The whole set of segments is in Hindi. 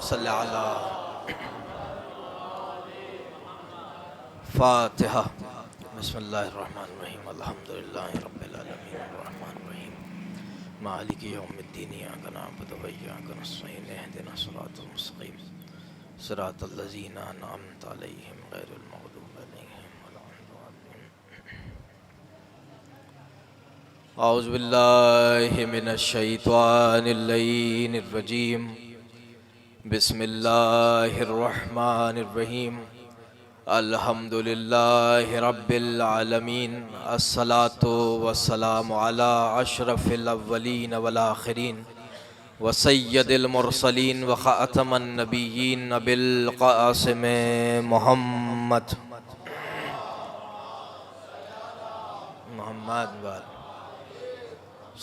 सल्ले अला फातिहा। बिस्मिल्लाहिर्रहमानिर्रहीम। अल्हम्दुलिल्लाहि रब्बिल आलमीन अर्रहमानिर्रहीम मालिकि यौमिद्दीन इय्याका नअबुदु व इय्याका नस्तईन इहदिनस सिरातल मुस्तक़ीम सिरातल लज़ीना अनअमता अलैहिम गैरिल मग़दूबि अलैहिम वलद्दाल्लीन। औज़ु बिल्लाहि मिनश शैतानिर रजीम। बिस्मिल्लाहिर्रहमानिर्रहीम। अल्हम्दुलिल्लाहि रब्बिल आलमीन। अस्सलातु वस्सलामु अला अशरफिल अव्वलीन वल आखिरीन व सय्यदिल मुरसलीन व ख़ातमन नबिय्यीन अबिल क़ासिम मुहम्मद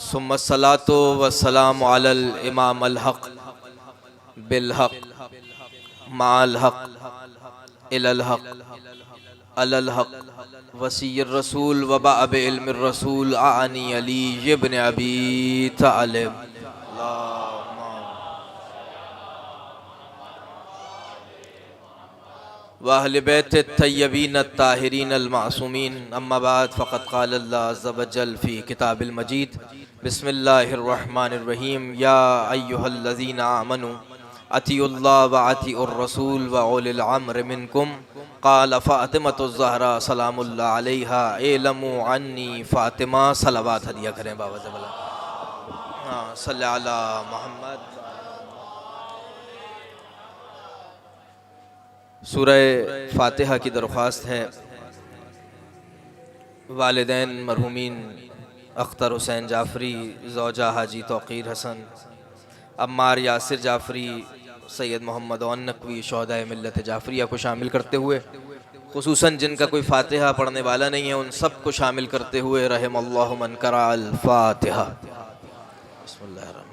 सुम्मा सलातु वस्सलामु अलल इमाम अल हक़ बिल हक़ माल हक़ इलल हक़ अलल हक़ वसीय्यिर रसूल व बाब इल्मिर रसूल आनी अली इब्न अबी तालिब व अहले बैत तय्यबीन ताहिरीन अल मासूमीन। अम्मा बाद फ़क़द क़ाल अल्लाह अज़्ज़ व जल फ़ी किताबिल मजीद। बिस्मिल्लाहिर्रहमानिर्रहीम। या अय्युहल्लज़ीना आमनू अतिउल्लाह व अतिउर रसूल व उलिल अम्र मिनकुम। क़ाल फ़ातिमतु ज़हरा सलामुल्लाह अलैहा इलमू अन्नी फ़ातिमा। सलावत हदिया करें बाबा ज़बला सल्ले अला मुहम्मद। सूरह फ़ातिहा की दरख्वास्त है। वालिदैन मरहूमीन अख्तर हुसैन जाफ़री, ज़ौजा हाजी तौक़ीर हसन, अम्मार यासिर जाफ़री, सैयद मोहम्मद और नकवी शोहदाए मिल्लत जाफ़रिया को शामिल करते हुए, खुसूसन जिनका कोई फ़ातिहा पढ़ने वाला नहीं है उन सब को शामिल करते हुए रहमल्लाहु मन करा अल फ़ातिहा। बिस्मिल्लाहिर्रहमानिर्रहीम।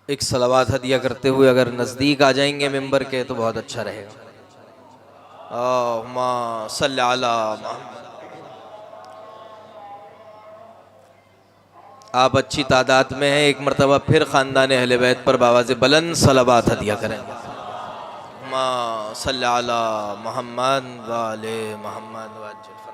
एक सलावात हदिया करते हुए अगर नज़दीक आ जाएंगे मिंबर के तो बहुत अच्छा रहेगा। अल्लाहुम्मा सल्ली अला मुहम्मद। आप अच्छी तादाद में हैं, एक मरतबा फिर ख़ानदान अहले बैत पर बावाज़े बुलंद सलावात हदिया करें। अल्लाहुम्मा सल्ली अला मुहम्मद व आले मुहम्मद व अज्जिल फ़रज।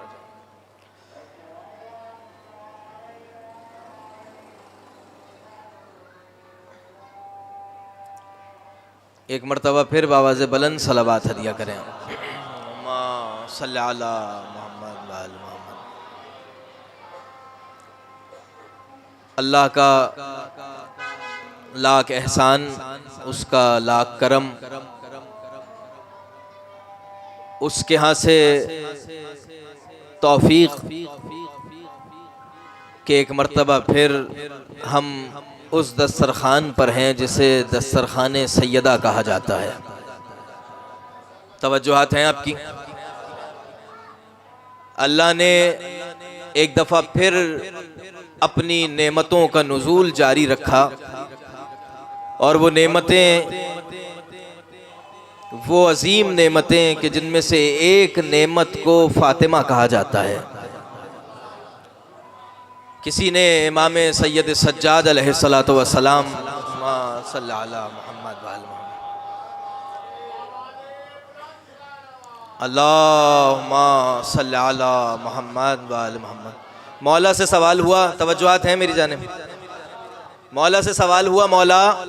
एक मरतबा फिर बावाज़े बुलंद सलावात हदिया करें। अल्लाहुम्मा सल्ली अला मुहम्मद व आले मुहम्मद। अल्लाह का लाख एहसान, उसका लाख करम, उसके यहाँ से तौफीक के एक मरतबा फिर हम उस दस्तरखान पर हैं जिसे दस्तरखाने सैयदा कहा जाता है। तवज्जुहात हैं आपकी। अल्लाह ने एक दफ़ा फिर अपनी नेमतों का नुज़ूल जारी रखा और वो नेमतें, वो अजीम नेमतें कि जिनमें से एक नेमत को फ़ातिमा कहा जाता है। किसी ने इमाम सैयद सज्जाद अलैहिस्सलातु वस्सलाम सल्लल्लाहु अला मुहम्मद व आले मुहम्मद। अल्लाहुम्मा सल्ली अला मुहम्मद व आले मुहम्मद। मौला से सवाल हुआ, तवज्जुहात हैं मेरी जानिब। मौला से सवाल हुआ, मौला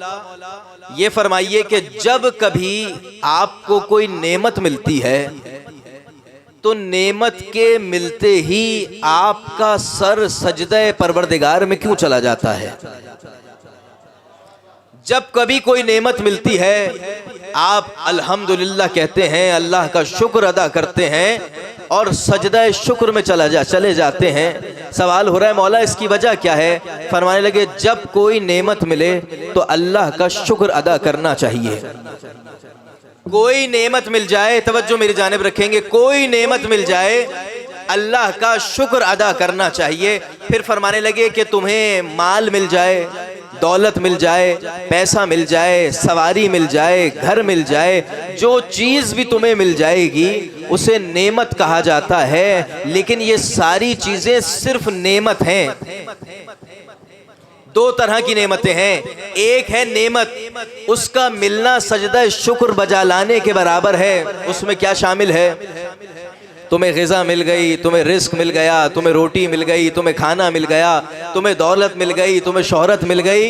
ये फरमाइए कि जब कभी आपको कोई नेमत मिलती है तो नेमत के मिलते ही आपका सर सजदे परवरदिगार में क्यों चला जाता है? जब कभी कोई नेमत मिलती है आप अल्हम्दुलिल्लाह कहते हैं, अल्लाह का शुक्र अदा करते हैं और सजदा शुक्र में चले जाते हैं। सवाल हो रहा है मौला इसकी वजह क्या है? फरमाने लगे जब कोई नेमत मिले तो अल्लाह का शुक्र अदा करना चाहिए। कोई नेमत मिल जाए, तवज्जो मेरी जानिब रखेंगे, कोई नेमत मिल जाए अल्लाह का शुक्र अदा करना चाहिए। फिर फरमाने लगे कि तुम्हें माल मिल जाए, दौलत मिल जाए, पैसा मिल जाए, सवारी मिल जाए, घर मिल जाए, जो चीज़ भी तुम्हें मिल जाएगी उसे नेमत कहा जाता है। लेकिन ये सारी चीज़ें सिर्फ नेमत हैं। दो तरह की नेमतें हैं। एक है नेमत, उसका मिलना सजदा शुक्र बजा लाने के बराबर है। उसमें क्या शामिल है? तुम्हें ग़िज़ा मिल गई, तुम्हें रिस्क मिल गया, तुम्हें रोटी मिल गई, तुम्हें खाना मिल गया, तुम्हें दौलत मिल गई, तुम्हें शोहरत मिल गई,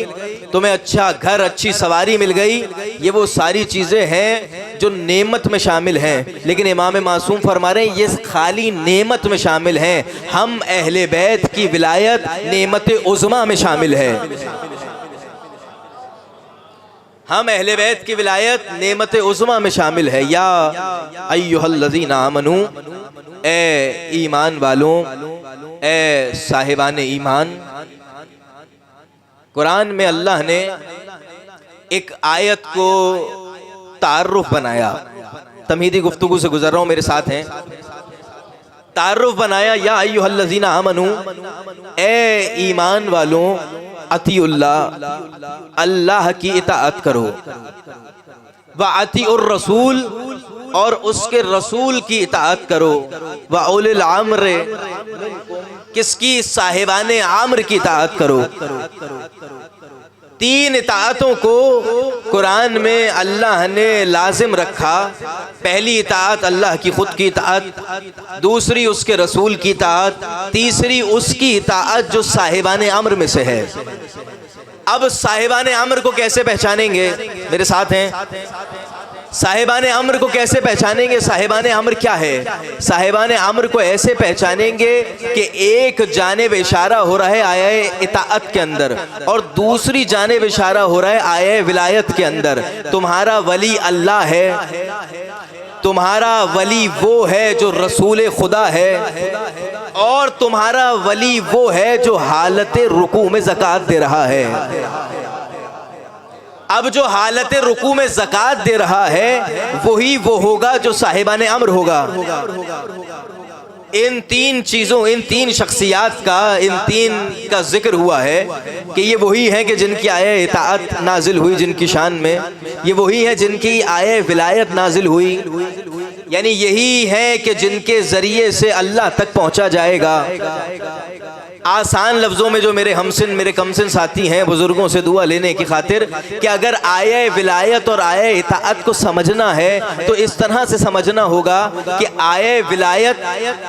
तुम्हें अच्छा घर, अच्छी सवारी मिल गई। ये वो सारी चीज़ें हैं जो नेमत में शामिल हैं। लेकिन इमाम मासूम फरमा रहे हैं ये खाली नेमत में शामिल हैं। हम अहले बैत की विलायत नेमत उज़्मा में शामिल है। हम अहले बैत की विलायत नेमत उज़्मा में शामिल है। या अय्युहल्लज़ीना आमनू, ए ईमान वालों, ए साहिबान ईमान। कुरान में अल्लाह ने एक आयत को तारुफ बनाया। तमहीदी गुफ्तगू से गुजर रहा हूँ, मेरे साथ हैं। तारुफ बनाया, या अय्युहल्लज़ीना आमनू, ए ईमान वालों, अतीउल्लाह, अल्लाह की इताअत करो, व अतीउर रसूल, और उसके रसूल की इताअत करो, व उलिल अम्र, किसकी? साहिबाने आम्र की इताअत करो। तीन इताअतों को कुरान में अल्लाह ने लाजिम रखा। पहली इताअत अल्लाह की खुद की इताअत, दूसरी उसके रसूल की इताअत, तीसरी उसकी इताअत जो साहिबाने अम्र में से है। अब साहिबाने अम्र को कैसे पहचानेंगे? मेरे साथ हैं। साहिबाने अम्र को कैसे पहचानेंगे? साहिबाने अम्र क्या है? साहिबाने अम्र को ऐसे पहचानेंगे कि एक जानिब इशारा हो रहा है आये इताअत के अंदर, और दूसरी जानिब इशारा हो रहा है आये विलायत के अंदर। तुम्हारा वली अल्लाह है, तुम्हारा वली वो है जो रसूल खुदा है, और तुम्हारा वली वो है जो हालत रुकू में ज़कात दे रहा है। अब जो हालत रुकू में ज़कात दे रहा है वही वो होगा जो साहिबाने अम्र होगा। इन तीन चीज़ों, इन तीन शख्सियात का, इन तीन का जिक्र हुआ है कि ये वही हैं कि जिनकी आये इताअत नाजिल हुई जिनकी शान में, ये वही हैं जिनकी आये विलायत नाजिल हुई, यानी यही है कि जिनके ज़रिए से अल्लाह तक पहुँचा जाएगा। आसान लफ्ज़ों में जो मेरे हमसिन, मेरे कमसिन साथी हैं, बुज़ुर्गों से दुआ लेने की खातिर कि अगर आये विलायत और आये इताअत को समझना है तो इस तरह से समझना होगा कि आये विलायत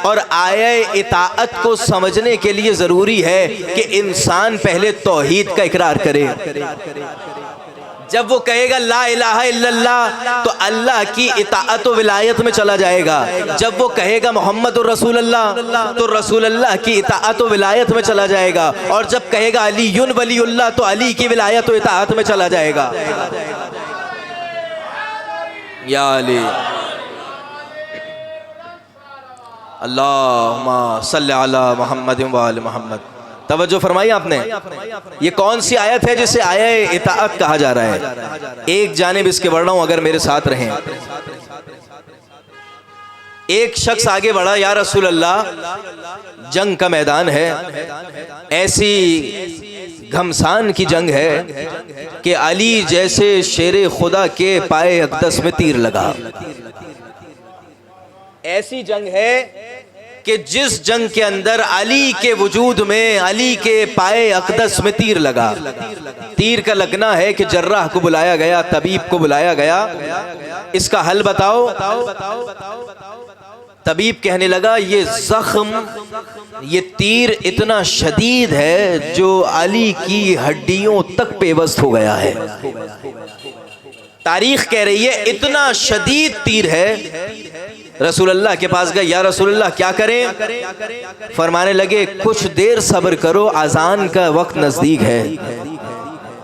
और आये इताअत को समझने के लिए ज़रूरी है कि इंसान पहले तौहीद का इकरार करे। जब वो कहेगा ला इलाहा इल्लल्लाह तो अल्लाह की इताअत व विलायत में चला जाएगा। जब वो कहेगा मोहम्मदुर रसूलुल्लाह तो रसूलुल्लाह की इताअत व विलायत में चला जाएगा। और जब कहेगा अलीयुन वलीउल्लाह तो अली की विलायत व इताअत में चला जाएगा। या अली, अल्लाहुम्मा सल्लि अला मुहम्मद व आलि मुहम्मद। तवज्जो फरमाई आपने। ये कौन सी आयत है जिसे आये इताअत कहा जा रहा है? एक जानिब इसके बढ़ रहा हूं, अगर मेरे साथ रहें। एक शख्स आगे बढ़ा, या रसूल अल्लाह जंग का मैदान है, ऐसी घमसान की जंग है कि अली जैसे शेरे खुदा के पाए अक़दस में तीर लगा। ऐसी जंग है कि जिस जंग के अंदर अली के वजूद में, अली के पाए अक़दस में तीर लगा। तीर का लगना है कि जर्राह को बुलाया गया, तबीब को बुलाया गया, इसका हल बताओ। तबीब कहने लगा ये जख्म, ये तीर इतना शदीद है जो अली की हड्डियों तक पेवस्त हो गया है। तारीख कह रही है इतना शदीद तीर है। रसूलुल्लाह के पास गए, या रसूलुल्लाह क्या करें? फरमाने लगे कुछ देर सब्र करो, अजान का वक्त नजदीक है।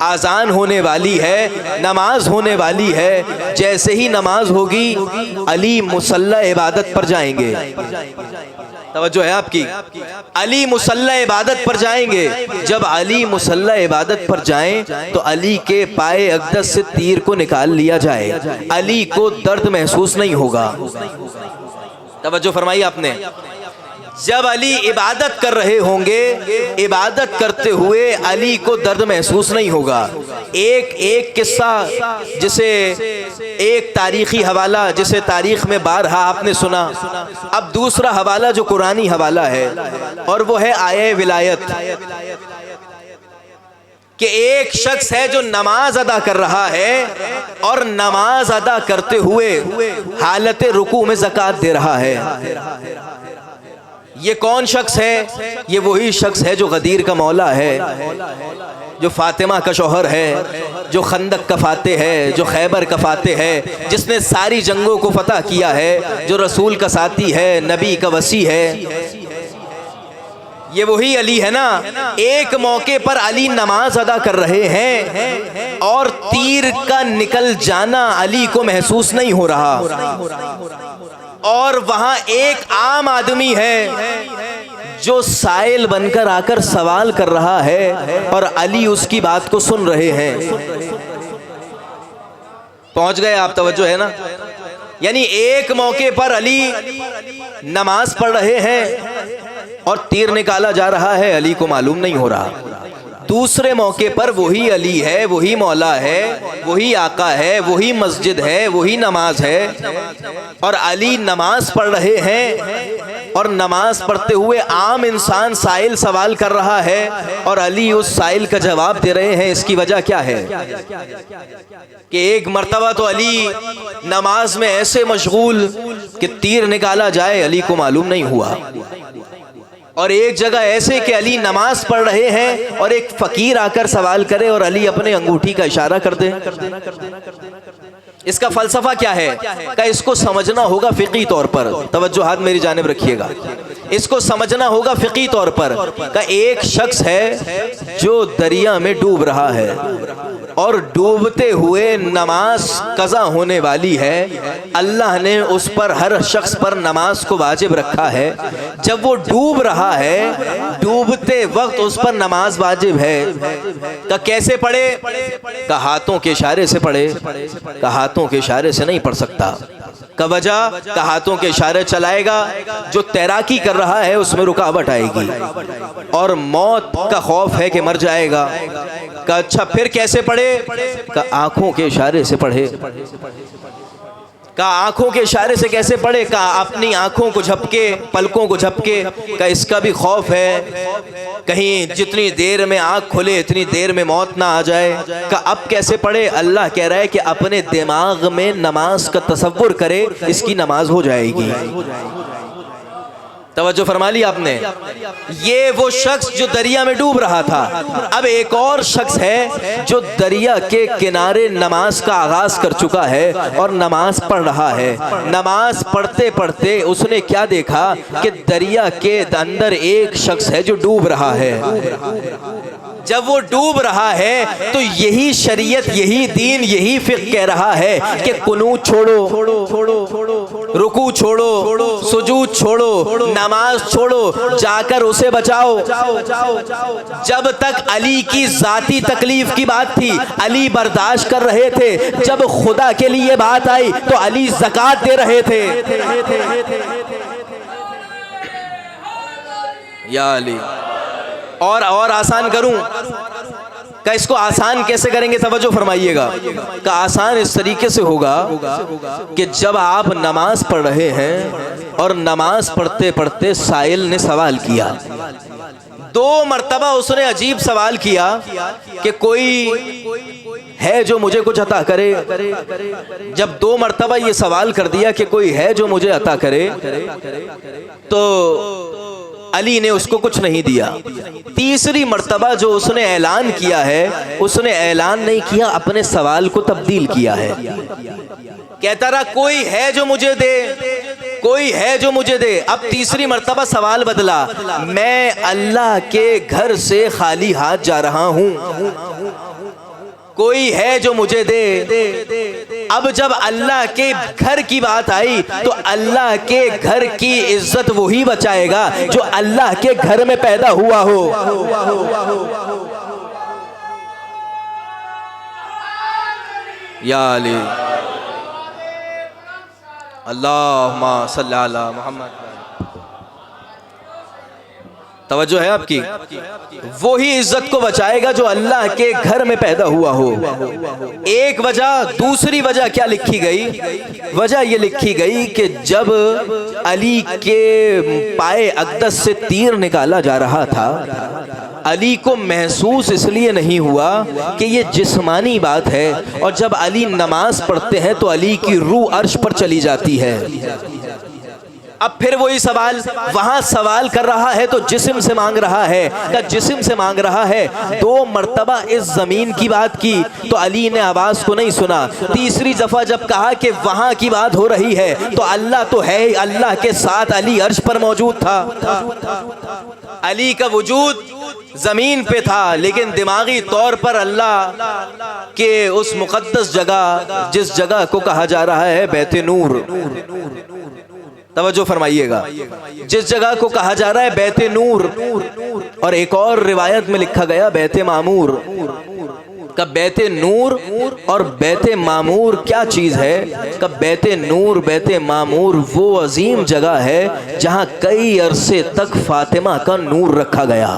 आज़ान होने वाली है, नमाज होने वाली है। जैसे ही नमाज होगी अली मुसल्ला इबादत पर जाएंगे। तवज्जो है आपकी, अली मुसल्ला इबादत पर जाएंगे। जब अली मुसल्ला इबादत पर जाएं तो अली के पाए अक़दस से तीर को निकाल लिया जाए। अली को दर्द महसूस नहीं होगा। तवज्जो फरमाई आपने। जब अली इबादत कर रहे होंगे, इबादत करते हुए अली को दर्द महसूस नहीं होगा। एक किस्सा, जिसे एक तारीखी हवाला जिसे तारीख में बारहा आपने सुना। अब दूसरा हवाला जो कुरानी हवाला है, और वो है आये विलायत, कि एक शख्स है जो नमाज अदा कर रहा है और नमाज अदा करते हुए हालत रुकू में ज़कात दे रहा है। ये कौन शख्स है? ये वही शख्स है जो गदीर का मौला है, जो फातिमा का शौहर है, जो खंदक का फाते है, जो खैबर का फाते है, जिसने सारी जंगों को फतह किया है, जो रसूल का साथी है, नबी का वसी है। ये वही अली है ना। एक मौके पर अली नमाज अदा कर रहे हैं और तीर का निकल जाना अली को महसूस नहीं हो रहा, और वहां एक आम आदमी है जो साइल बनकर आकर सवाल कर रहा है और अली उसकी बात को सुन रहे हैं। पहुंच गए आप? तवज्जो है ना। यानी एक मौके पर अली नमाज पढ़ रहे हैं और तीर निकाला जा रहा है, अली को मालूम नहीं हो रहा। दूसरे मौके पर वही अली है, वही मौला है, वही आका है, वही मस्जिद है, वही नमाज है, और अली नमाज पढ़ रहे हैं और नमाज पढ़ते हुए आम इंसान साइल सवाल कर रहा है और अली उस साइल का जवाब दे रहे हैं। इसकी वजह क्या है? कि एक मर्तबा तो अली नमाज में ऐसे मशगूल कि तीर निकाला जाए अली को मालूम नहीं हुआ, और एक जगह ऐसे कि अली नमाज पढ़ रहे हैं और एक फकीर आकर सवाल करे और अली अपने अंगूठी का इशारा कर दे। इसका फलसफा क्या है? का इसको समझना होगा फिकी तौर पर। तवज्जो हाथ मेरी जानिब रखिएगा। इसको समझना होगा फिकी तौर पर। का एक शख्स है जो दरिया में डूब रहा है और डूबते हुए नमाज कज़ा होने वाली है। अल्लाह ने उस पर, हर शख्स पर नमाज को वाजिब रखा है। जब वो डूब रहा है, डूबते वक्त उस पर नमाज वाजिब है। का कैसे पढ़े? का हाथों के इशारे से पढ़े। का हाथों के इशारे से नहीं पढ़ सकता। का वजह? का हाथों के इशारे चलाएगा, जो तैराकी कर रहा है उसमें रुकावट आएगी और मौत का खौफ है कि मर जाएगा। का अच्छा फिर कैसे पढ़े? का आंखों के इशारे से पढ़े। का आंखों के इशारे से कैसे पढ़े? का अपनी आंखों को झपके, पलकों को झपके। का इसका भी खौफ है कहीं जितनी देर में आंख खुले इतनी देर में मौत ना आ जाए। का अब कैसे पढ़े? अल्लाह कह रहा है कि अपने दिमाग में नमाज का तसव्वुर करे, इसकी नमाज हो जाएगी। तवज्जो फरमा ली आपने। ये वो शख्स जो दरिया में डूब रहा था। अब एक और शख्स है जो दरिया के किनारे नमाज का आगाज कर चुका है और नमाज पढ़ रहा है। नमाज पढ़ते पढ़ते उसने क्या देखा कि दरिया के अंदर एक शख्स है जो डूब रहा है। जब वो डूब रहा है तो यही शरीयत, यही दीन, यही फिक्र कह रहा है कि कुनूत छोड़ो, रुकू छोड़ो, सुजूद छोड़ो, नमाज छोड़ो, जाकर उसे बचाओ। जब तक अली की जाती तकलीफ की बात थी अली बर्दाश्त कर रहे थे, जब खुदा के लिए बात आई तो अली ज़कात दे रहे थे। या अली। और आसान करूं? का इसको आसान कैसे करेंगे? तवज्जो फरमाइएगा। का आसान इस तरीके से होगा कि जब आप नमाज पढ़ रहे हैं और नमाज पढ़ते पढ़ते साइल ने सवाल किया, 2 मर्तबा उसने अजीब सवाल किया कि कोई है जो मुझे कुछ अता करे। जब 2 मर्तबा ये सवाल कर दिया कि कोई है जो मुझे अता करे, तो अली ने उसको कुछ नहीं दिया। तीसरी मर्तबा जो उसने ऐलान किया है, उसने ऐलान नहीं किया, अपने सवाल को तब्दील किया है। कहता रहा कोई है जो मुझे दे, कोई है जो मुझे दे। अब तीसरी मर्तबा सवाल बदला, मैं अल्लाह के घर से खाली हाथ जा रहा हूं। कोई है जो मुझे दे। अब जब अल्लाह के घर की बात आई तो अल्लाह के घर की इज्जत वही बचाएगा जो अल्लाह के घर में पैदा हुआ हो। या अली अल्लाहुम्मा सल्ली अला मुहम्मद। तवज्जो है आपकी? वो ही इज्जत को बचाएगा जो अल्लाह के घर में पैदा हुआ हो। एक वजह। दूसरी वजह क्या लिखी गई? वजह ये लिखी गई कि जब अली के पाए अक़दस से तीर निकाला जा रहा था, अली को महसूस इसलिए नहीं हुआ कि ये जिस्मानी बात है, और जब अली नमाज पढ़ते हैं तो अली की रूह अर्श पर चली जाती है। अब फिर वही सवाल, वहां सवाल कर रहा है तो जिस्म से मांग रहा है, क्या जिस्म से मांग रहा है? 2 मर्तबा इस जमीन की बात की तो अली ने आवाज को नहीं सुना। तीसरी दफा जब कहा कि वहां की बात हो रही है तो अल्लाह तो है, अल्लाह के साथ अली अर्श पर मौजूद था। अली का वजूद जमीन पे था, लेकिन दिमागी तौर पर अल्लाह के उस मुकद्दस जगह, जिस जगह को कहा जा रहा है बैत नूर, तवज्जो फरमाइएगा, जिस जगह को कहा जा रहा है बैत नूर, और एक और रिवायत में लिखा गया बैत मामूर। कब बैत नूर और बैत मामूर क्या चीज है? कब बैत नूर बैत मामूर वो अजीम जगह है जहां कई अरसे तक फातिमा का नूर रखा गया।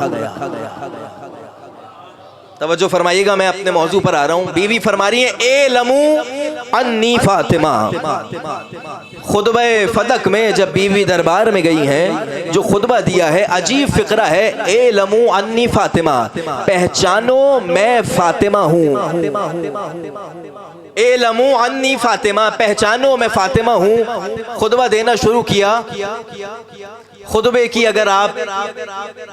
तवज्जो फरमाइएगा, मैं अपने मौजू पर आ रहा हूँ। बीवी फरमा रही है ए लमू अन्नी फातिमा। खुतबे फदक में जब बीवी दरबार में गई हैं, जो खुतबा दिया है अजीब फिक्रा है। ए लमू अन्नी फातिमा, पहचानो मैं फातिमा हूँ। ए लमू अन्नी फातिमा, पहचानो मैं फातिमा हूँ। खुतबा देना शुरू किया। खुतबे की अगर आप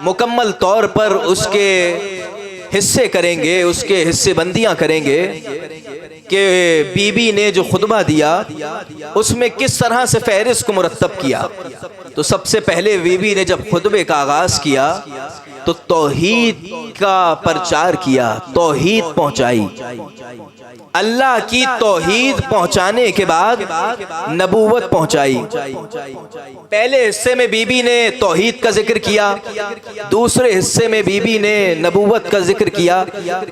मुकम्मल तौर पर उसके हिस्से करेंगे, उसके हिस्से बंदियां करेंगे कि बीबी ने जो खुतबा दिया उसमें किस तरह से फहरिस्त को मुरत्तब किया, तो सबसे पहले बीबी ने जब खुतबे का आगाज किया तो तौहीद का प्रचार किया, तौहीद पहुंचाई। अल्लाह की तौहीद पहुंचाने के बाद नबूवत पहुंचाई। पहले हिस्से में बीबी ने तौहीद का जिक्र किया, दूसरे हिस्से में बीबी ने नबूवत का जिक्र किया,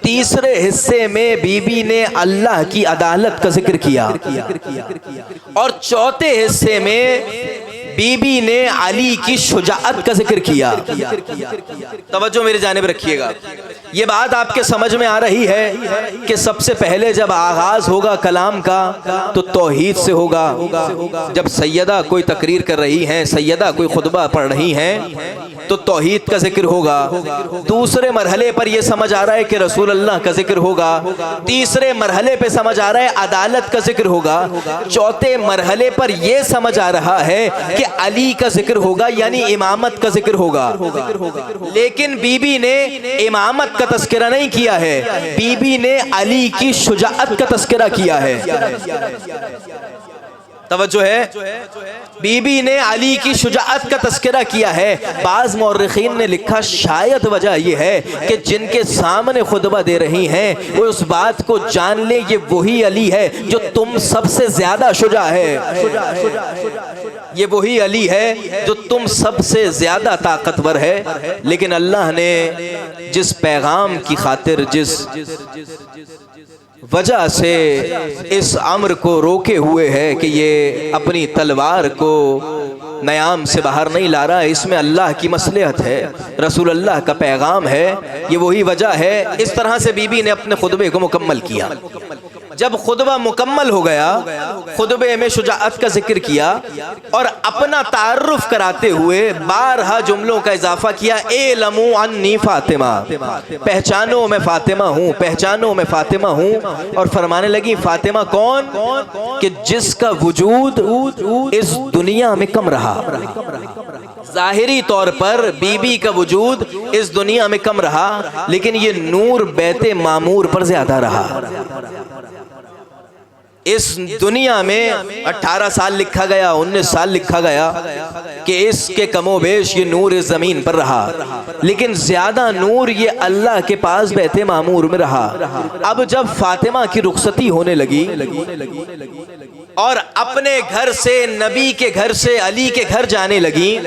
तीसरे हिस्से में बीबी ने अल्लाह की अदालत का जिक्र किया, और चौथे हिस्से में बीबी ने अली की शुजाअत का जिक्र किया। तवज्जो मेरे जानिब रखिएगा, ये बात आपके समझ में आ रही है कि सबसे पहले जब आगाज होगा कलाम का तो तौहीद से होगा। जब सैयदा कोई तकरीर कर रही हैं, सैयदा कोई खुतबा पढ़ रही हैं, तो तौहीद का जिक्र होगा। दूसरे मरहले पर यह समझ आ रहा है कि रसूल अल्लाह का जिक्र होगा। तीसरे मरहले पे समझ आ रहा है अदालत का जिक्र होगा। चौथे मरहले पर यह समझ आ रहा है कि अली का जिक्र होगा, यानी इमामत का जिक्र होगा। लेकिन बीबी ने इमामत का तस्करा नहीं किया है, बीबी ने अली की शुजाअत का तस्करा किया है। तवज्जो है, बीबी ने अली की शुजाअत का तस्करा किया है। बाज़ मौर्रिखीन ने लिखा शायद वजह यह है कि जिनके सामने खुतबा दे रही हैं वो उस बात को जान ले ये वही अली है जो तुम सबसे ज्यादा शुजा है, ये वही अली है जो तुम सबसे ज्यादा ताकतवर है। लेकिन अल्लाह ने जिस पैगाम की खातिर, जिस वजह से इस अम्र को रोके हुए है कि ये अपनी तलवार को नयाम से बाहर नहीं ला रहा है, इसमें अल्लाह की मसलहत है, रसूल अल्लाह का पैगाम है, ये वही वजह है। इस तरह से बीबी ने अपने खुतबे को मुकम्मल किया। जब खुतबा मुकम्मल हो गया, खुतबे में शुजाअत का जिक्र किया और अपना तारुफ कराते हुए 12 जुमलों का इजाफा किया। ए लमू अन्नी फातिमा, पहचानो मैं फातिमा हूँ, पहचानो मैं फातिमा हूँ। और फरमाने लगी फातिमा कौन? कि जिसका वजूद इस दुनिया में कम रहा। जाहिरी तौर पर बीबी का वजूद इस दुनिया में कम रहा, लेकिन ये नूर बैते मामूर पर ज्यादा रहा। इस दुनिया में 18 साल लिखा गया, 19 साल लिखा गया कि इसके कमोबेश ये नूर इस ज़मीन पर रहा, लेकिन ज़्यादा नूर ये अल्लाह के पास बैते मामूर में रहा। अब जब फातिमा की रुखसती होने लगी और अपने घर से, नबी के घर से अली के घर जाने लगी,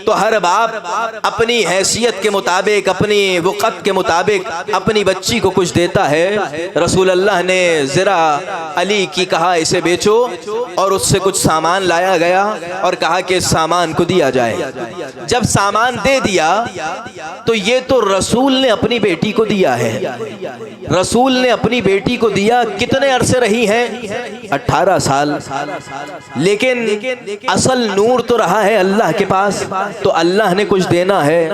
तो हर बाप अपनी हैसियत के मुताबिक, अपनी वक़्त के मुताबिक अपनी बच्ची को कुछ देता है। रसूल अल्लाह ने ज़रा अली की कहा इसे बेचो, और उससे कुछ सामान लाया गया और कहा कि सामान को दिया जाए। जब सामान दे दिया तो ये तो रसूल ने अपनी बेटी को दिया है, रसूल ने अपनी बेटी को दिया। कितने अरसे रही हैं? 18 साल। लेकिन असल नूर तो रहा है अल्लाह के पास, तो अल्लाह ने कुछ देना है।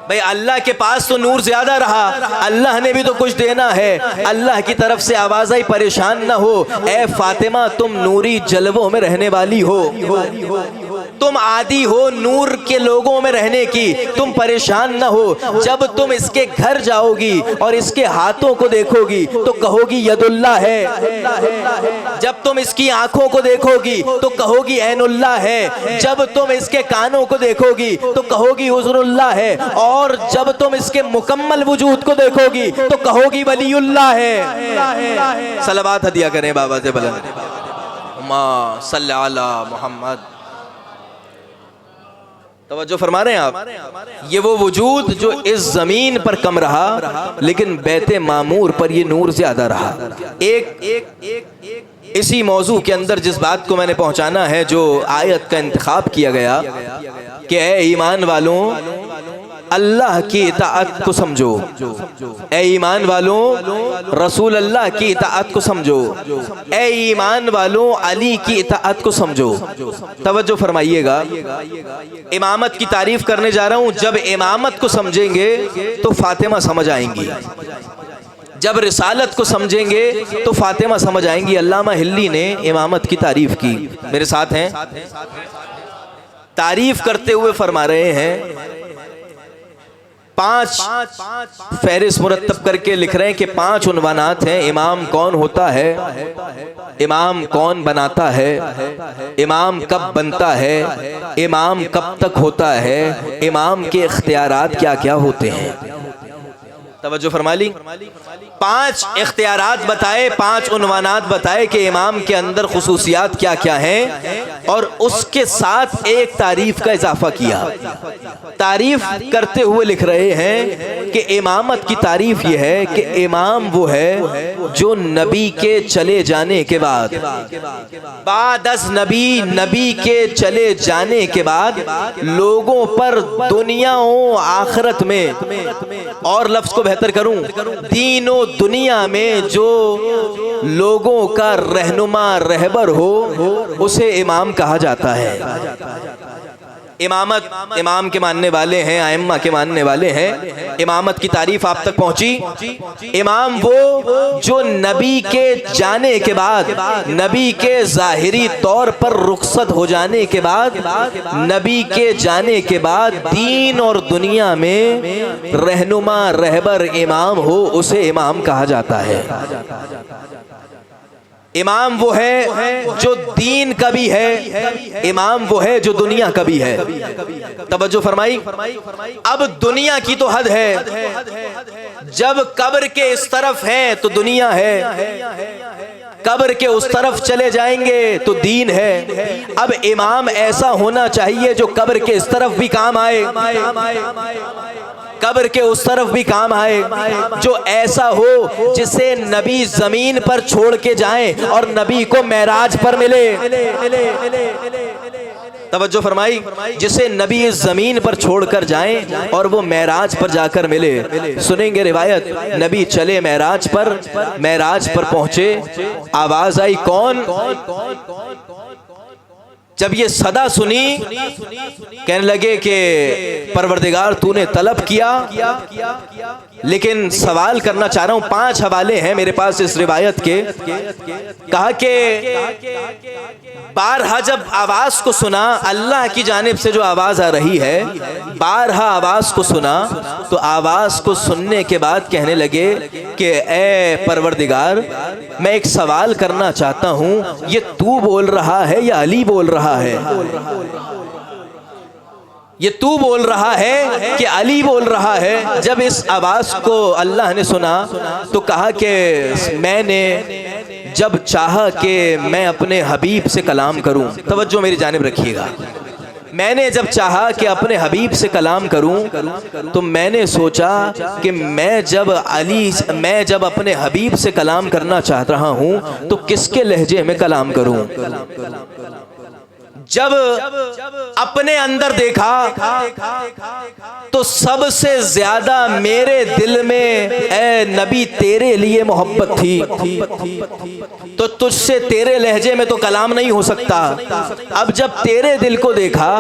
भाई अल्लाह के पास तो नूर ज्यादा रहा, अल्लाह ने भी तो कुछ देना है। अल्लाह की तरफ से आवाज आई, परेशान ना हो ए फातिमा, तुम नूरी जलवों में रहने वाली हो, तुम आदी हो नूर के लोगों में रहने की, तुम परेशान ना हो। जब तुम इसके घर जाओगी और इसके हाथों को देखोगी तो कहोगी यदुल्लाह है, जब तुम इसकी आंखों को देखोगी तो कहोगी ऐनुल्लाह है, जब तुम इसके कानों को देखोगी तो कहोगी हुज़्रुल्लाह है, और जब तुम इसके मुकम्मल वजूद को देखोगी तो कहोगी वलीउल्लाह है। सलावत हदिया करें बाबा से बुलंद, मा सल्ली अला मोहम्मद। तवज्जो फरमा रहे हैं आप? ये वो वजूद जो इस जमीन पर कम रहा, लेकिन बैते मामूर पर ये नूर ज्यादा रहा। एक इसी मौजू के अंदर जिस बात को मैंने पहुंचाना है, जो आयत का इंतखाब किया गया कि ऐ ईमान वालों अल्लाह की इताअत को समझो, ऐ ईमान वालों रसूल अल्लाह की इताअत को समझो, ऐ ईमान वालों अली की इताअत को समझो। तवज्जो फरमाइएगा, इमामत की तारीफ करने जा रहा हूं। जब इमामत को समझेंगे तो फातिमा समझ आएंगी, जब रिसालत को समझेंगे तो फातिमा समझ आएंगी। अल्लामा हिल्ली ने इमामत की तारीफ की, मेरे साथ हैं, तारीफ करते हुए फरमा रहे हैं, 5 फहरिस्त मुरत्तब करके लिख रहे हैं कि 5 उन्वानात हैं। इमाम कौन होता है, इमाम कौन बनाता है, इमाम कब बनता है, इमाम कब तक होता है, इमाम के इख्तियारात क्या क्या होते हैं। तवज्जो फरमा ली। 5 इख्तियारात बताए, 5 उन्वानात बताए कि इमाम के अंदर खुसूसियात क्या क्या हैं, और उसके साथ एक तारीफ का इजाफा किया। तारीफ करते हुए लिख रहे हैं कि इमामत की तारीफ यह है कि इमाम वो है जो नबी के चले जाने के बाद, बादस नबी के चले जाने के बाद लोगों पर दुनिया और आखिरत में, और लफ्ज को बेहतर करूं, दीनों दुनिया में जो लोगों का रहनुमा रहबर हो, उसे इमाम कहा जाता है। इमामत, इमाम के मानने वाले हैं, आइम्मा के मानने वाले हैं। इमामत की तारीफ आप तक पहुंची। इमाम वो जो नबी के जाने के बाद, नबी के ज़ाहिरी तौर पर रुखसत हो जाने के बाद, नबी के जाने के बाद दीन और दुनिया में रहनुमा रहबर इमाम हो, उसे इमाम कहा जाता है। इमाम वो है जो दीन का भी है, इमाम वो है जो दुनिया का भी है। तवज्जो फरमाई। अब दुनिया की तो हद है, जब कब्र के इस तरफ है तो दुनिया है, कब्र के उस तरफ चले जाएंगे तो दीन है। अब इमाम ऐसा होना चाहिए जो कब्र के इस तरफ भी काम आए, कब्र के उस तरफ भी काम आए, जो ऐसा हो जिसे नबी जमीन पर छोड़ के जाएं और नबी को मेराज पर मिले। तवज्जो फरमाई। जिसे नबी इस जमीन पर छोड़कर जाएं और वो मेराज पर जाकर मिले। सुनेंगे रिवायत, नबी चले मेराज पर पहुंचे, आवाज आई कौन। जब ये सदा सुनी, कहने लगे कि परवरदिगार तूने तलब किया, लेकिन सवाल करना चाह रहा हूं। 5 हवाले हैं मेरे पास इस रिवायत के। कहा कि बारहा जब आवाज़ को सुना, अल्लाह की जानिब से जो आवाज़ आ रही है, बारहा आवाज़ को सुना, तो आवाज़ को सुनने के बाद कहने लगे कि ए परवरदिगार, मैं एक सवाल करना चाहता हूँ, ये तू बोल रहा है या अली बोल रहा है? ये तू बोल रहा है कि अली बोल रहा है? जब इस आवाज़ को अल्लाह ने सुना तो कहा कि मैंने जब चाहा कि मैं अपने हबीब से कलाम करूं, तवज्जो मेरी जानिब रखिएगा, मैंने जब चाहा कि अपने हबीब से कलाम करूं तो मैंने सोचा कि मैं जब अपने हबीब से कलाम करना चाह रहा हूं तो किसके लहजे में कलाम करूं। जब अपने अंदर देखा तो सबसे ज्यादा मेरे दिल में ए नबी तेरे लिए मोहब्बत थी, तो तुझसे तेरे लहजे में तो कलाम नहीं हो सकता। अब जब तेरे दिल को देखा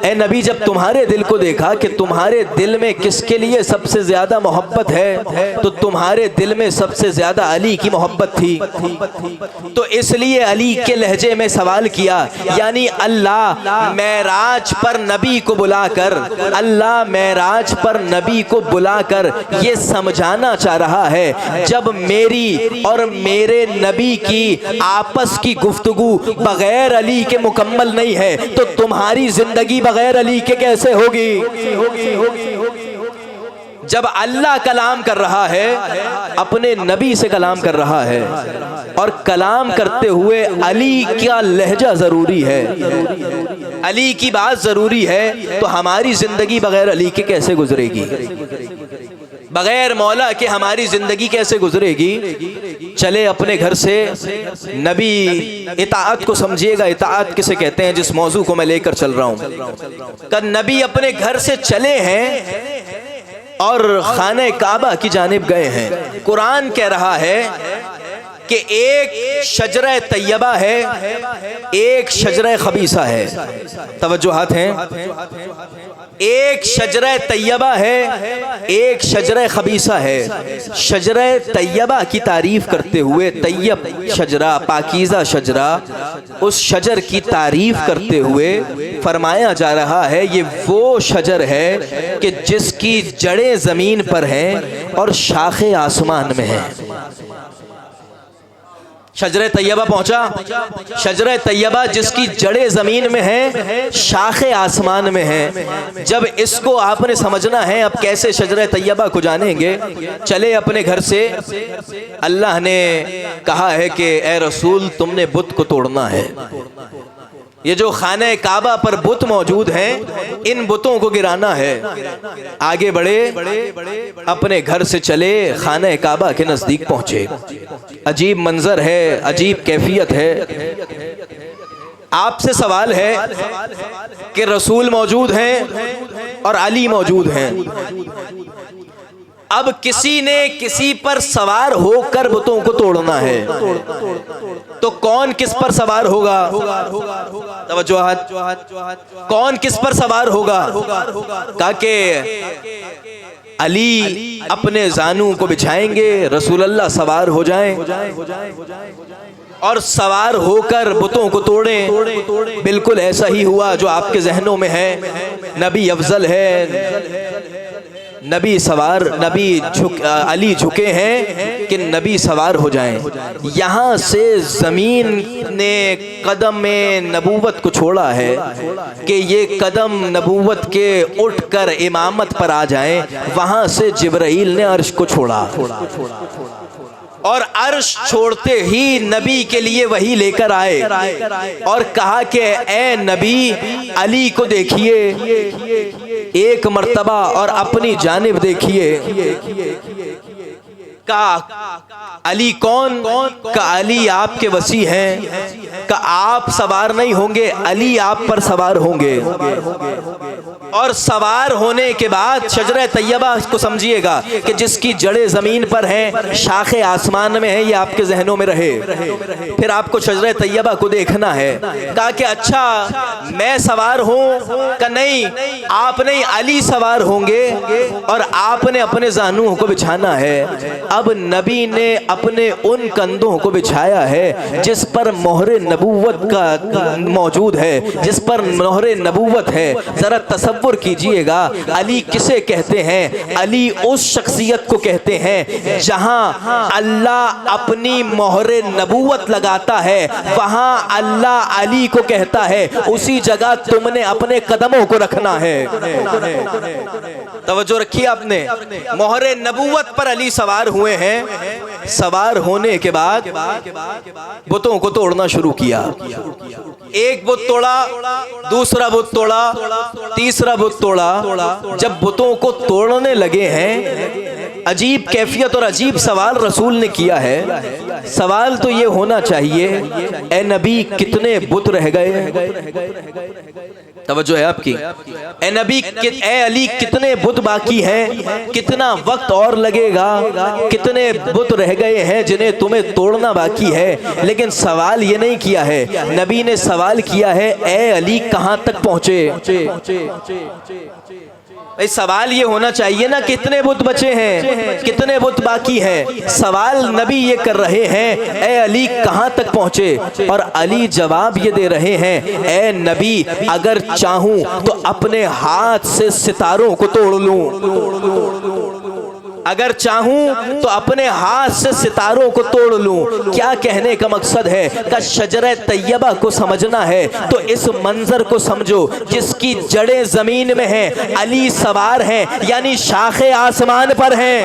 ए नबी, जब तुम्हारे दिल को देखा कि तुम्हारे दिल में किसके लिए सबसे ज्यादा मोहब्बत है, तो तुम्हारे दिल में सबसे ज्यादा अली की मोहब्बत थी, तो इसलिए अली के लहजे में सवाल किया। यानी अल्लाह मेराज पर नबी को बुलाकर, अल्लाह मेराज पर नबी को बुलाकर ये समझाना चाह रहा है, जब मेरी और मेरे नबी की आपस की गुफ्तगू बगैर अली के मुकम्मल नहीं है, तो तुम्हारी जिंदगी बगैर अली के कैसे होगी? जब अल्लाह कलाम कर रहा है, अपने नबी से कलाम कर रहा है, और कलाम करते हुए अली का लहजा जरूरी है, अली की बात जरूरी है, तो हमारी जिंदगी बगैर अली के कैसे गुजरेगी? बगैर मौला के हमारी जिंदगी कैसे गुजरेगी? चले अपने घर से नबी, इताअत को समझिएगा, इताअत किसे कहते हैं जिस मौजू को मैं लेकर चल रहा हूं। कल नबी अपने घर से चले हैं और खाने काबा की जानिब गए हैं। कुरान कह रहा है कि एक शजरा तैयबा है, एक शजरा खबीसा है। तवज्जो हाथ हैं। एक शजरा तैयबा है, एक शजरा खबीसा है। शजरा तैयबा की तारीफ करते हुए, तैयब शजरा, पाकीज़ा शजरा, उस शजर की तारीफ करते हुए फरमाया जा रहा है ये वो शजर है कि जिसकी जड़ें ज़मीन पर हैं और शाखें आसमान में हैं। शजरे तैयबा पहुंचा, शजरे तैयबा जिसकी जड़ें जमीन में हैं, शाखें आसमान में हैं। जब इसको आपने समझना है, अब कैसे शजरे तैयबा को जानेंगे? चले अपने घर से, अल्लाह ने कहा है कि ए रसूल तुमने बुत को तोड़ना है। ये जो खाने काबा पर बुत मौजूद हैं, इन बुतों को गिराना है। आगे बढ़े, अपने घर से चले, खाने काबा के नजदीक पहुंचे। अजीब मंजर है, अजीब कैफियत है। आपसे सवाल है कि रसूल मौजूद हैं और अली मौजूद हैं। अब किसी ने किसी पर सवार होकर बुतों को तोड़ना है, तो कौन किस पर सवार होगा? तवज्जो हाथ। कौन किस पर सवार होगा? कहा कि अली अपने जानू को बिछाएंगे, रसूल अल्लाह सवार हो जाएं और सवार होकर बुतों को तोड़ें। बिल्कुल ऐसा ही हुआ जो आपके जहनों में है। नबी अफजल है, नबी सवार, अली झुके हैं कि नबी सवार हो जाएं। यहाँ से ज़मीन ने कदम में नबूवत को छोड़ा है कि ये कदम नबूवत के उठकर इमामत पर आ जाएं। वहाँ से जिब्राइल ने अर्श को छोड़ा और अर्श छोड़ते ही नबी के लिए वही लेकर आए और कहा कि ए नबी, अली को देखिए एक मर्तबा और अपनी जानिब देखिए। का अली कौन? का अली आपके वसी हैं। का आप सवार नहीं होंगे, अली आप पर सवार होंगे। और सवार होने के बाद शजरा तैयबा को समझिएगा कि जिसकी जड़ें जमीन पर हैं, शाखें आसमान में हैं, ये आपके जहनों में रहे। फिर आपको शजरा तैयबा को देखना है। कहा कि अच्छा मैं सवार हूँ? का नहीं, आप नहीं, अली सवार होंगे और आपने अपने जानू को बिछाना है। अब नबी ने अपने उन कंधों को बिछाया है जिस पर मोहरे नबूवत का मौजूद है, जिस पर मोहरे नबूवत है। ज़रा तसव्वुर कीजिएगा, अली किसे कहते हैं? अली उस शख्सियत को कहते हैं जहां अल्लाह अपनी मोहरे नबूवत लगाता है, वहां अल्लाह अली को कहता है उसी जगह तुमने अपने कदमों को रखना है। तवज्जो रखिए आपने, मोहरे नबूवत पर अली सवार हुए हैं। सवार होने के बाद बुतों को तोड़ना शुरू किया। एक बुत तोड़ा, दूसरा बुत तोड़ा, तीसरा बुत तोड़ा। जब बुतों को तोड़ने लगे हैं, अजीब कैफियत और अजीब सवाल रसूल ने किया है। सवाल तो ये होना चाहिए, ए नबी कितने बुत रह गए? तवज्जो है आपकी। ए नबी, ए अली कितने बुत बाकी हैं? कितना वक्त और लगेगा? कितने बुत रह गए हैं जिन्हें तुम्हें तोड़ना बाकी है? लेकिन सवाल ये नहीं किया है, नबी ने सवाल किया है ए अली कहां तक पहुंचे? भाई सवाल ये होना चाहिए ना कितने बुत बचे हैं, कितने बुत बाकी हैं। सवाल नबी ये कर रहे हैं ए अली कहां तक पहुंचे, और अली जवाब ये दे रहे हैं ए नबी अगर चाहूं तो अपने हाथ से सितारों को तोड़ लूं, अगर चाहूं तो अपने हाथ से सितारों को तोड़ लूं। क्या कहने का मकसद है? का शजरे तैयबा को समझना है तो इस मंजर को समझो जिसकी जड़ें जमीन में हैं, अली सवार हैं, यानी शाखे आसमान पर हैं,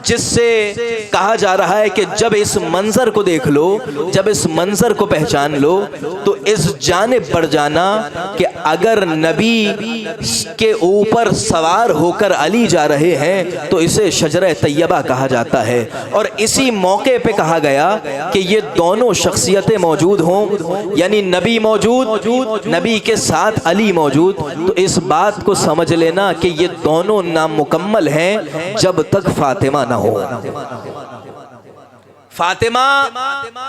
जिससे कहा जा रहा है कि जब इस मंजर को देख लो, जब इस मंजर को पहचान लो तो इस जानिब बढ़ जाना कि अगर नबी के ऊपर सवार होकर अली जा रहे हैं तो इसे शजरे तैयबा कहा जाता है। और इसी मौके पे कहा गया कि ये दोनों शख्सियतें मौजूद हों, यानी नबी मौजूद, नबी के साथ अली मौजूद, तो इस बात को समझ लेना कि ये दोनों नामुकम्मल हैं जब तक फातिमा ना हो। फातिमा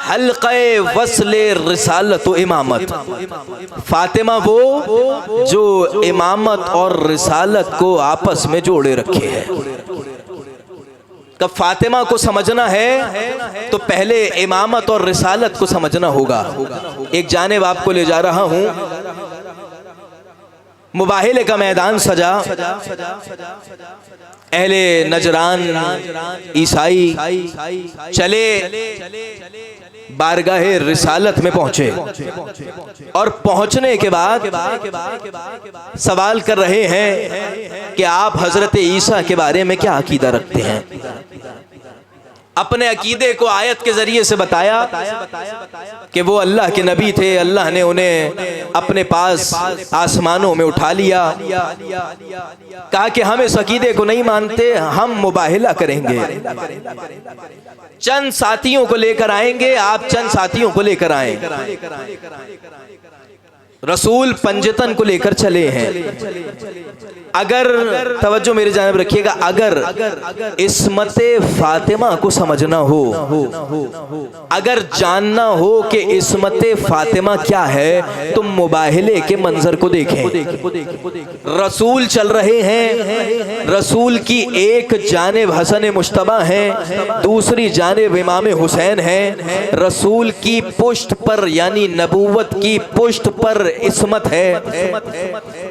हल्क़े वस्ले रिसालत व इमामत, फातिमा वो जो इमामत और रिसालत को आपस में जोड़े रखे है। कब फातिमा को समझना है तो पहले इमामत और रिसालत को समझना होगा। एक जानिब आपको ले जा रहा हूं, मुबाहिले का मैदान सजा, अहले नजरान ईसाई चले बारगाहे रिसालत में पहुंचे, और पहुंचने के बाद सवाल कर रहे हैं कि आप हजरत ईसा के बारे में क्या अकीदा रखते हैं। अपने अकीदे को आयत के जरिए से बताया कि वो अल्लाह के नबी थे, अल्लाह ने उन्हें अपने पास आसमानों में उठा लिया। कहा कि हम इस अकीदे को नहीं मानते, हम मुबाहिला करेंगे, चंद साथियों को लेकर आएंगे, आप चंद साथियों को लेकर आए। रसूल पंजतन को लेकर चले हैं। अगर तवज्जो मेरी जानिब रखिएगा, अगर इस्मते फातिमा को समझना हो, अगर जानना हो कि इस्मते फातिमा क्या है, तो मुबाहिले के मंजर को देखें। रसूल चल रहे हैं, रसूल की एक जानिब हसन मुश्तबा है, दूसरी जानिब इमाम हुसैन है। रसूल की पुष्ट पर यानी नबूवत की पुष्ट पर इस्मत है,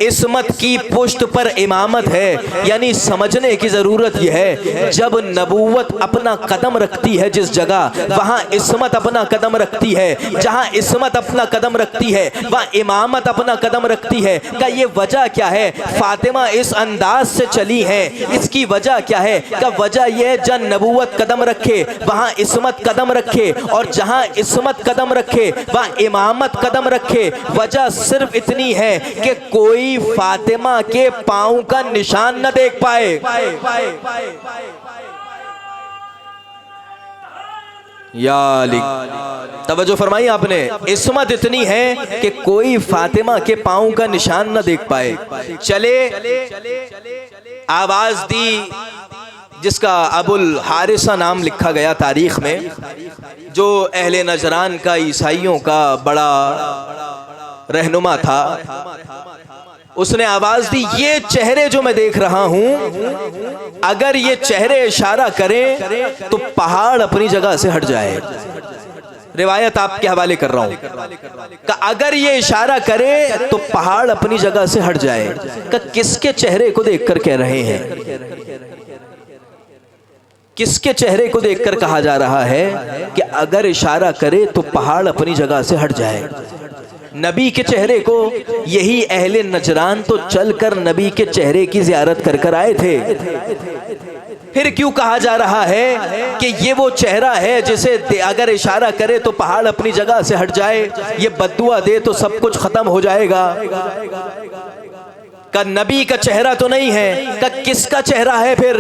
इस्मत की पुष्ट पर इमामत है। यानी समझने की जरूरत यह है, जब नबूवत अपना कदम रखती है जिस जगह, वहां इस्मत अपना कदम रखती है, जहां इस्मत अपना कदम रखती है वहां इमामत अपना कदम रखती है। का ये वजह क्या है? फातिमा इस अंदाज से चली है, इसकी वजह क्या है? का वजह यह है जहां नबूवत कदम रखे वहां इस्मत कदम रखे, और जहां इस्मत कदम रखे वहां इमामत कदम रखे। वजह सिर्फ इतनी है कि कोई फातिमा के पांव का निशान न देख पाए। तवज्जो फरमाई आपने, इस्मत इतनी है कि कोई फातिमा के पांव का निशान न देख पाए। चले, आवाज दी जिसका अबुल हारिसा नाम लिखा गया तारीख में, जो अहले नजरान का, ईसाइयों का बड़ा रहनुमा था, उसने आवाज दी, ये चेहरे जो मैं देख रहा हूं, अगर ये चेहरे इशारा करें तो पहाड़ अपनी जगह से हट जाए। रिवायत आपके हवाले कर रहा हूं कि अगर ये इशारा करे तो पहाड़ अपनी जगह से हट जाए। कि किसके चेहरे को देखकर कह रहे हैं, किसके चेहरे को देखकर कहा जा रहा है कि अगर इशारा करे तो पहाड़ अपनी जगह से हट जाए? नबी के चेहरे को यही अहले नजरान तो चलकर नबी के चेहरे की ज़ियारत कर कर आए थे। फिर क्यों कहा जा रहा है कि ये वो चेहरा है जिसे अगर इशारा करे तो पहाड़ अपनी जगह से हट जाए, ये बद्दुआ दे तो सब कुछ खत्म हो जाएगा? का नबी का चेहरा तो नहीं है। का किसका चेहरा है फिर?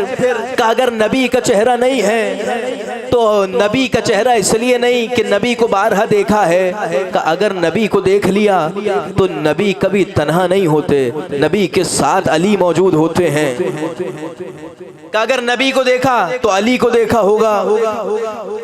का अगर नबी का चेहरा नहीं है तो नबी का चेहरा इसलिए नहीं कि नबी को बारहा देखा है। का अगर नबी को देख लिया तो नबी कभी तन्हा नहीं होते, नबी के साथ अली मौजूद होते हैं। का अगर नबी को देखा तो अली को देखा होगा,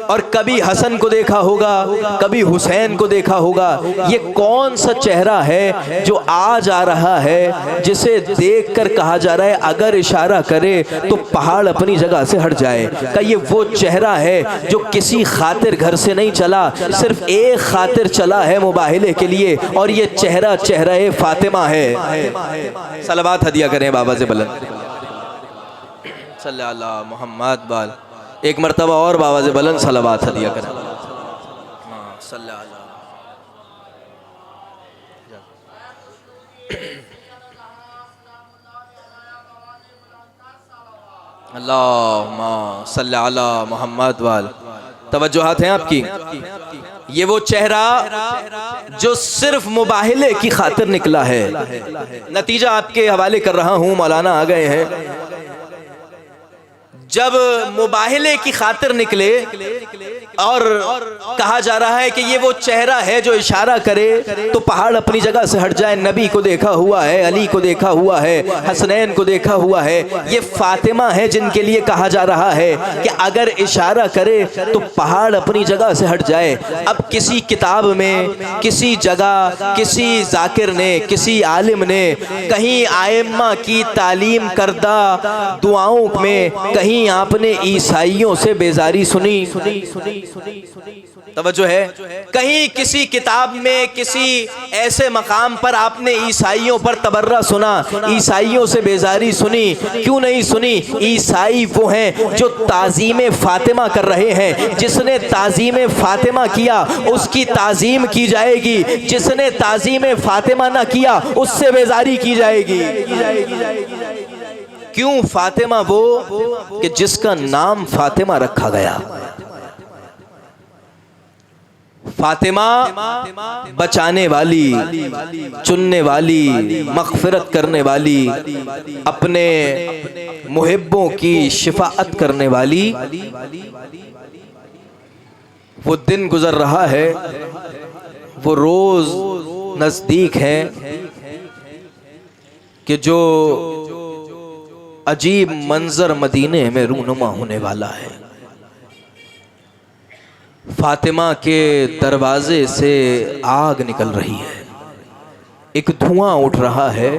और कभी हसन को देखा होगा, कभी हुसैन को देखा होगा। ये कौन सा चेहरा है जो आज आ रहा है, जिसे देखकर कहा जा रहा है अगर इशारा करे तो पहाड़ अपनी जगह से हट जाए? का ये वो चेहरा है जो किसी खातिर घर से नहीं चला, सिर्फ एक खातिर चला है मुबाहिले के लिए, और ये चेहरा चेहरा फातिमा है। सलावत हदिया करें बाबा से बुलंद सल्लल्लाहु अलैहि मोहम्मद बाल। एक मरतबा और बाबा से बुलंद सलावत हदिया करें। अल्लाहुम्मा सल्ली अला मोहम्मद वाल। तवज्जुहात हैं आपकी। ये वो चेहरा जो सिर्फ मुबाहिले की खातिर निकला है। नतीजा आपके हवाले कर रहा हूँ, मौलाना आ गए हैं। जब मुबाहिले की खातिर निकले और कहा जा रहा है कि ये वो चेहरा है जो इशारा करे तो पहाड़ अपनी जगह से हट जाए, नबी को देखा हुआ है, अली को देखा हुआ है, हसनैन को देखा हुआ है, ये फातिमा है जिनके लिए कहा जा रहा है कि अगर इशारा करे तो पहाड़ अपनी जगह से हट जाए। अब किसी किताब में, किसी जगह, किसी जाकिर ने, किसी आलिम ने कहीं आइम्मा की तालीम करदा दुआओं में कहीं आपने ईसाइयों से बेजारी सुनी? तवज्जो है? कहीं किसी किताब में किसी ऐसे मकाम पर आपने ईसाइयों पर तबर्रा सुना, ईसाइयों से बेजारी सुनी? क्यों नहीं सुनी? ईसाई वो हैं जो ताज़ीम फातिमा कर रहे हैं। जिसने ताज़ीम फातिमा किया उसकी ताज़ीम की जाएगी, जिसने ताज़ीम फातिमा ना किया उससे बेजारी की जाएगी। क्यों? फातिमा वो कि जिसका नाम फातिमा रखा गया। फातिमा बचाने वाली, चुनने वाली, मग़फ़िरत करने वाली, अपने मुहिब्बों की शिफाअत करने वाली। वो दिन गुजर रहा है, वो रोज़ नज़दीक है कि जो अजीब मंजर मदीने में रूनुमा होने वाला है। फातिमा के दरवाजे से आग निकल रही है, एक धुआं उठ रहा है।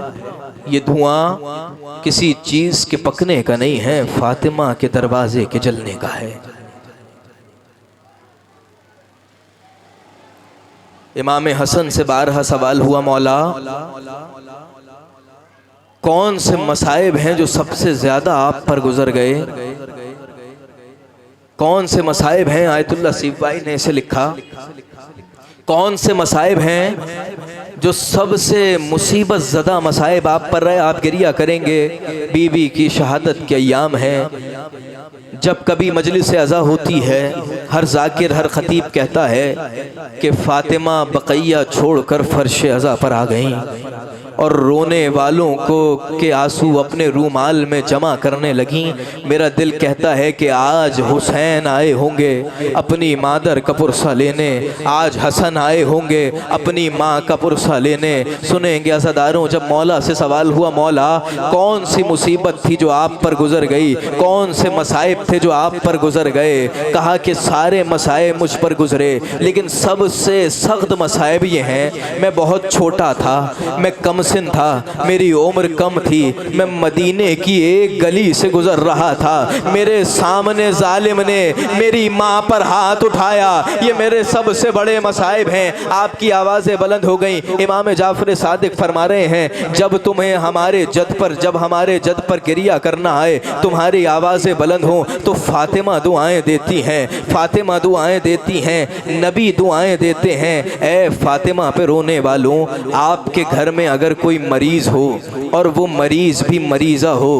ये धुआं किसी चीज के पकने का नहीं है, फातिमा के दरवाजे के जलने का है। इमाम हसन से बारहा सवाल हुआ, मौला कौन से मसाइब हैं जो सबसे ज्यादा आप पर गुजर गए? कौन से मसाइब हैं? आयतुल्लाह सीफाई ने इसे लिखा। कौन से मसाइब हैं जो सबसे मुसीबत ज़दा मसाइब आप पर रहे? आप गिरिया करेंगे। बीबी की शहादत के अय्याम हैं। जब कभी मजलिस अज़ा होती है, हर जाकिर, हर ख़तीब कहता है कि फ़ातिमा बक़ैया छोड़कर फ़र्श अज़ा पर आ गईं। और रोने वालों को के आंसू अपने रूमाल में जमा करने लगी। मेरा दिल कहता है कि आज हुसैन आए होंगे अपनी मादर का पुरसा लेने, आज हसन आए होंगे अपनी माँ का पुरसा लेने। सुनेंगे अज़ादारों, जब मौला से सवाल हुआ, मौला कौन सी मुसीबत थी जो आप पर गुजर गई, कौन से मसाइब थे जो आप पर गुजर गए? कहा कि सारे मसाइब मुझ पर गुजरे, लेकिन सबसे सख्त मसाइब ये हैं, मैं बहुत छोटा था, मैं कमसिन था, मेरी उम्र कम थी, मैं मदीने की एक गली से गुजर रहा था, मेरे सामने जालिम ने मेरी माँ पर हाथ उठाया, ये मेरे सबसे बड़े मसाइब हैं। आपकी आवाज़ें बुलंद हो गई। इमाम जाफ़र सादिक फरमा रहे हैं, जब तुम्हें हमारे जद पर गिरिया करना आए, तुम्हारी आवाज़ें बुलंद हों तो फातिमा दुआएं देती हैं, फातिमा दुआएं देती हैं, नबी दुआएं देते हैं। ए फातिमा पे रोने वालों, आपके घर में अगर कोई मरीज़ हो और वो मरीज़ भी मरीज़ा हो,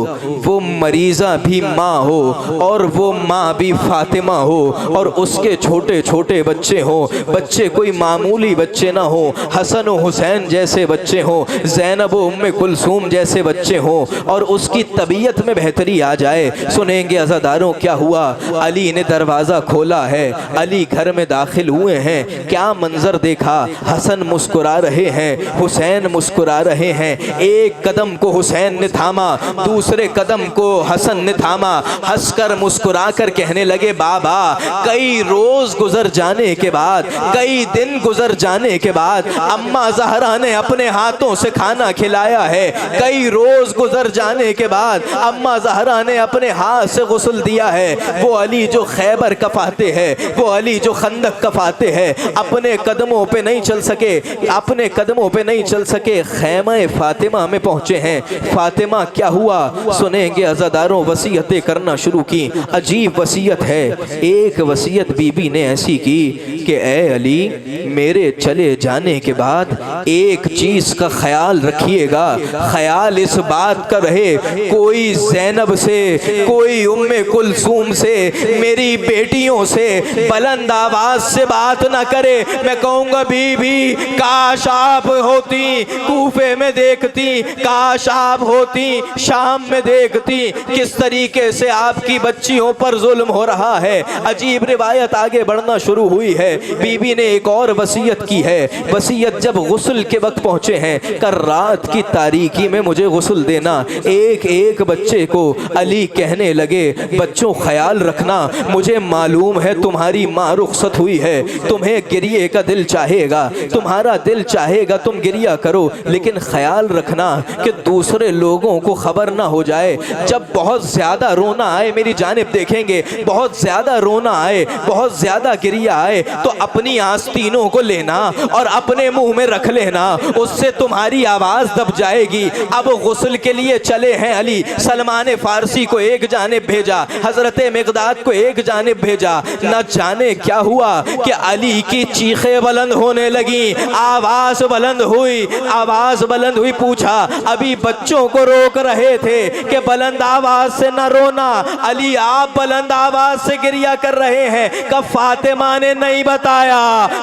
वो मरीज़ा भी माँ हो और वो माँ भी फातिमा हो, और उसके छोटे छोटे बच्चे हों, बच्चे कोई मामूली बच्चे ना हो, हसन व हुसैन जैसे बच्चे हों, ज़ैनब व उम्मे कुलसूम जैसे बच्चे हों, और उसकी तबीयत में बेहतरी आ जाए। सुनेंगे अज़ादारों, क्या हुआ? अली ने दरवाज़ा खोला है, अली घर में दाखिल हुए हैं। क्या मंजर देखा? हसन मुस्कुरा रहे हैं, हुसैन मुस्कुरा रहे हैं। एक कदम को हुसैन ने थामा, दूसरे कदम को हसन ने थामा, हंसकर मुस्कुरा कर कहने लगे, बाबा कई रोज गुजर जाने के बाद, कई दिन गुजर जाने के बाद अम्मा ज़हरा ने अपने हाथों से खाना खिलाया है, कई रोज गुजर जाने के बाद अम्मा ज़हरा ने अपने हाथ से गुस्ल दिया है। वो अली जो खैबर का फाते है, वो अली जो खंदक का फाते है, अपने कदमों पे नहीं चल सके, अपने कदमों पे नहीं चल सके, खैमा फातिमा में पहुंचे हैं। फातिमा क्या हुआ? सुनेंगे अज़ादारों, वसीयतें करना शुरू की। अजीब वसीयत है। एक वसीयत बीबी ने ऐसी की कि ए अली, मेरे चले जाने के बाद एक चीज़ का ख्याल रखिएगा, ख्याल इस बात का रहे, कोई ज़ैनब से, कोई उम्मे कुलसूम से, मेरी बेटियों से बुलंद आवाज़ से बात ना करे। मैं कहूँगा, बीबी काश आप होती कूफे में देखती, काश आप होती शाम में देखती किस तरीके से आपकी बच्चियों पर जुल्म हो रहा है। अजीब रिवायत आगे बढ़ना शुरू हुई है। बीबी ने एक और वसीयत की है। वसीयत जब गुस्ल के वक्त पहुंचे हैं, कर रात की तारीकी में मुझे गुस्ल देना। एक एक बच्चे को अली कहने लगे, बच्चों ख्याल रखना, मुझे मालूम है तुम्हारी माँ रुखसत हुई है, तुम्हें गिरिए का दिल चाहेगा, तुम्हारा दिल चाहेगा तुम गिरिया करो, लेकिन ख्याल रखना कि दूसरे लोगों को खबर ना हो जाए। जब बहुत ज़्यादा रोना आए, मेरी जानिब देखेंगे, बहुत ज़्यादा रोना आए, बहुत ज़्यादा गिरिया आए, तो अपनी आस्तीनों को लेना और अपने मुंह में रख लेना, उससे तुम्हारी आवाज़ दब जाएगी। अब गुस्ल के लिए चले हैं अली। सलमान फारसी को एक जानिब भेजा, हज़रत मिक़दाद को एक जानिब भेजा। न जाने क्या हुआ कि अली की चीखें बुलंद होने लगी, आवाज़ बुलंद हुई, आवाज़ बुलंद हुई। पूछा, अभी बच्चों को रोक रहे थे कि बुलंद आवाज़ से न रोना, अली आप बुलंद आवाज़ से गिरिया कर रहे हैं। कब फातिमा ने नहीं बताया,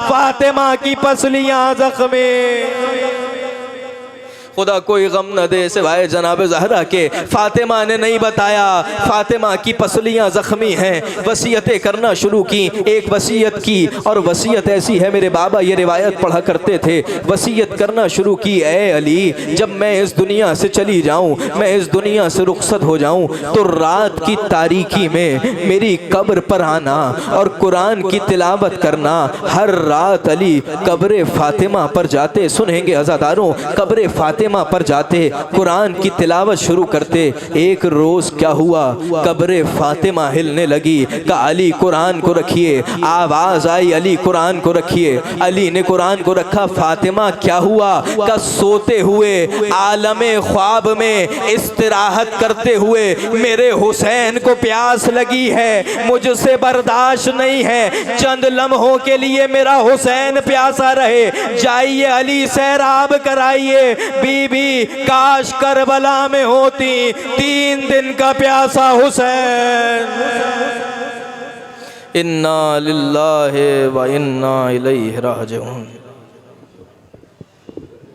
फातिमा की पसलियाँ ज़ख्मी, खुदा कोई गम न दे सिवाय जनाब ज़हरा के। फातिमा ने नहीं बताया, फातिमा की पसलियाँ ज़ख्मी हैं। वसीयतें करना शुरू की। एक वसीयत की, और वसीयत ऐसी है, मेरे बाबा ये रिवायत पढ़ा करते थे। वसीयत करना शुरू की, ए अली, जब मैं इस दुनिया से चली जाऊँ, मैं इस दुनिया से रुखसत हो जाऊँ, तो रात की तारीकी में मेरी कब्र पर आना और कुरान की तिलावत करना। हर रात अली कब्र फातिमा पर जाते। सुनेंगे अज़ादारों, कब्र फातिमा पर जाते, कुरान की तिलावत शुरू करते। एक रोज क्या हुआ, कब्र फातिमा हिलने लगी। का अली कुरान को रखिए। आवाज आई, अली कुरान को रखिए। अली ने कुरान को रखा। फातिमा क्या हुआ, का सोते हुए आलमे ख्वाब में इस्तिराहत करते हुए, मेरे हुसैन को प्यास लगी है, मुझसे बर्दाश्त नहीं है, चंद लम्हों के लिए मेरा हुसैन प्यासा रहे, जाइए अली सैराब कराइए। बीबी काश करबला में होती, 3 दिन का प्यासा हुसैन। इन्ना लिल्लाहि व इन्ना इलैहि राजिऊन।